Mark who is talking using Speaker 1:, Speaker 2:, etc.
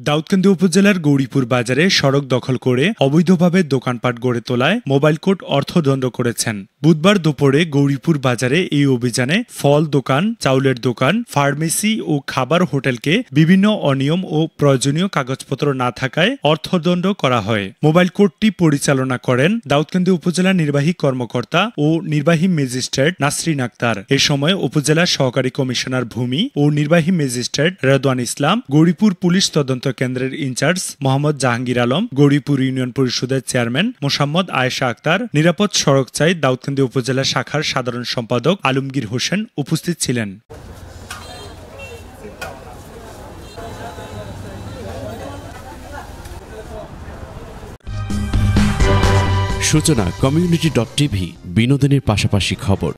Speaker 1: দাউদকান্দি উপজেলার গৌরীপুর বাজারে সড়ক দখল করে অবৈধভাবে দোকানপাট গড়ে তোলায় মোবাইল কোর্ট অর্থদণ্ড করেছেন। বুধবার দুপুরে গৌরীপুর বাজারে এই অভিযানে ফল দোকান, চাউলের দোকান, ফার্মেসি ও খাবার হোটেলকে বিভিন্ন অনিয়ম ও প্রয়োজনীয় কাগজপত্র না থাকায় অর্থদণ্ড করা হয়। মোবাইল কোর্টটি পরিচালনা করেন দাউদকান্দি উপজেলা নির্বাহী কর্মকর্তা ও নির্বাহী ম্যাজিস্ট্রেট নাসরিন আক্তার। এ সময় উপজেলা সহকারী কমিশনার ভূমি ও নির্বাহী ম্যাজিস্ট্রেট রেদওয়ান ইসলাম, গৌরীপুর পুলিশ তদন্ত কেন্দ্রের ইনচার্জ মোহাম্মদ জাহাঙ্গীর আলম, গৌরীপুর ইউনিয়ন পরিষদের চেয়ারম্যান মোসাম্মদ আয়েশা আক্তার, নিরাপদ সড়ক চাই দাউদকান্দি উপজেলা শাখার সাধারণ সম্পাদক আলমগীর হোসেন উপস্থিত ছিলেন।
Speaker 2: সূচনা community.tv বিনোদনের পাশাপাশি খবর।